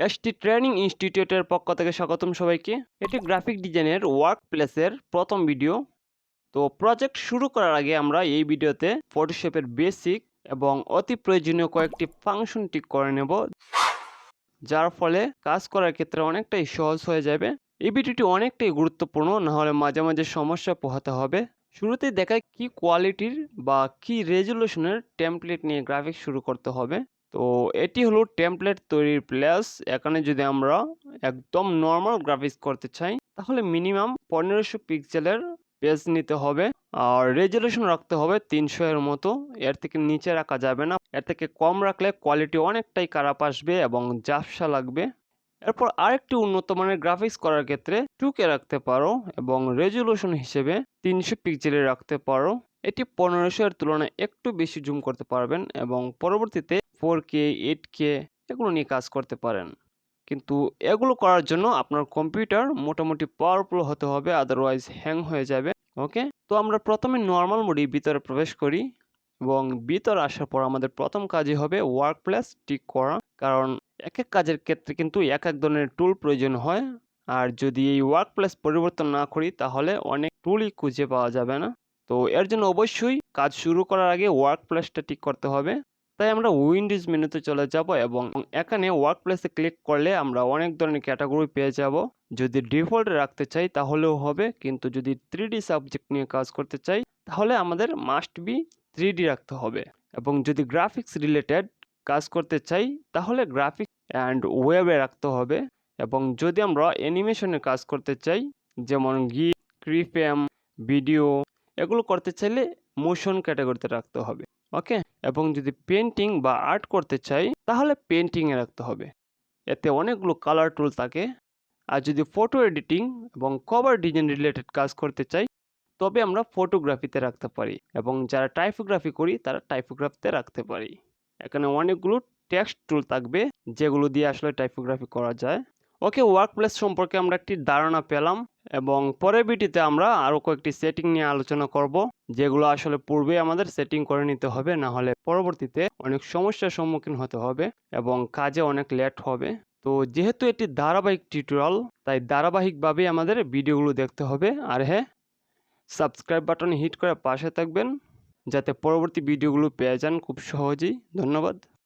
ST training ইনস্টিটিউটের পক্ষ থেকে স্বাগতম সবাইকে। এটি গ্রাফিক ডিজাইনের ওয়ার্ক প্লেসের প্রথম ভিডিও। তো প্রজেক্ট শুরু করার আগে আমরা এই ভিডিওতে ফটোশপের বেসিক এবং অতি প্রয়োজনীয় কয়েকটি ফাংশন ঠিক করে নেব, যার ফলে কাজ করার ক্ষেত্রে অনেকটাই সহজ হয়ে যাবে। এই ভিডিওটি অনেকটাই গুরুত্বপূর্ণ, না হলে মাঝে মাঝে সমস্যা পোহাতে হবে। শুরুতেই দেখায় কি কোয়ালিটির বা কি রেজুলেশনের টেমপ্লেট নিয়ে গ্রাফিক্স শুরু করতে হবে। তো এটি হলো টেমপ্লেট তৈরির প্লেস। এখানে যদি আমরা একদম নর্মাল গ্রাফিক্স করতে চাই তাহলে মিনিমাম 1500 পিক্সেলের পেজ নিতে হবে, আর রেজুলেশন রাখতে হবে 300 এর মতো। এর থেকে নিচে রাখা যাবে না, এর থেকে কম রাখলে কোয়ালিটি অনেকটাই খারাপ আসবে এবং ঝাপসা লাগবে। এরপর আরেকটি উন্নত মানের গ্রাফিক্স করার ক্ষেত্রে 2K রাখতে পারো এবং রেজুলেশন হিসেবে 300 পিক্সেলে রাখতে পারো। এটি 1500 এর তুলনায় একটু বেশি জুম করতে পারবেন এবং পরবর্তীতে 4K 8K এগুলো নিয়ে কাজ করতে পারেন। কিন্তু এগুলো করার জন্য আপনার কম্পিউটার মোটামুটি পাওয়ারফুল হতে হবে, আদারওয়াইজ হ্যাং হয়ে যাবে। ওকে, তো আমরা প্রথমে নর্মাল মোডে ভিতরে প্রবেশ করি এবং ভিতরে আসার পর আমাদের প্রথম কাজই হবে ওয়ার্ক প্লেস ঠিক করা, কারণ এক এক কাজের ক্ষেত্রে কিন্তু এক এক ধরনের টুল প্রয়োজন হয়। আর যদি এই ওয়ার্ক প্লেস পরিবর্তন না করি তাহলে অনেক টুলই খুঁজে পাওয়া যাবে না। তো এর জন্য অবশ্যই কাজ শুরু করার আগে ওয়ার্ক প্লেসটা ঠিক করতে হবে। তাই আমরা উইন্ডোজ মেনুতে চলে যাব এবং এখানে ওয়ার্ক প্লেসে ক্লিক করলে আমরা অনেক ধরনের ক্যাটাগরি পেয়ে যাব। যদি ডিফল্ট রাখতে চাই তাহলেও হবে, কিন্তু যদি 3D সাবজেক্ট নিয়ে কাজ করতে চাই তাহলে আমাদের মাস্ট বি 3D রাখতে হবে। এবং যদি গ্রাফিক্স রিলেটেড কাজ করতে চাই তাহলে গ্রাফিক্স অ্যান্ড ওয়েবে রাখতে হবে। এবং যদি আমরা অ্যানিমেশনের কাজ করতে চাই, যেমন গিফ, ক্রিফ্রেম, ভিডিও, এগুলো করতে চাইলে মোশন ক্যাটাগরিতে রাখতে হবে। ওকে, এবং যদি পেন্টিং বা আর্ট করতে চাই তাহলে পেন্টিংয়ে রাখতে হবে, এতে অনেকগুলো কালার টুল থাকে। আর যদি ফটো এডিটিং এবং কভার ডিজাইন রিলেটেড কাজ করতে চাই তবে আমরা ফটোগ্রাফিতে রাখতে পারি, এবং যারা টাইপোগ্রাফি করি তারা টাইপোগ্রাফিতে রাখতে পারি। এখানে অনেকগুলো টেক্সট টুল থাকবে যেগুলো দিয়ে আসলে টাইপোগ্রাফি করা যায়। ওকে, ওয়ার্ক প্লেস সম্পর্কে আমরা একটি ধারণা পেলাম এবং পরের ভিডিওতে আমরা আরও কয়েকটি সেটিং নিয়ে আলোচনা করব, যেগুলো আসলে পূর্বে আমাদের সেটিং করে নিতে হবে, না হলে পরবর্তীতে অনেক সমস্যার সম্মুখীন হতে হবে এবং কাজে অনেক লেট হবে। তো যেহেতু এটি ধারাবাহিক টিউটোরিয়াল, তাই ধারাবাহিকভাবে আমাদের ভিডিওগুলো দেখতে হবে। আর হ্যাঁ, সাবস্ক্রাইব বাটনে হিট করে পাশে থাকবেন যাতে পরবর্তী ভিডিওগুলো পেয়ে যান খুব সহজেই। ধন্যবাদ।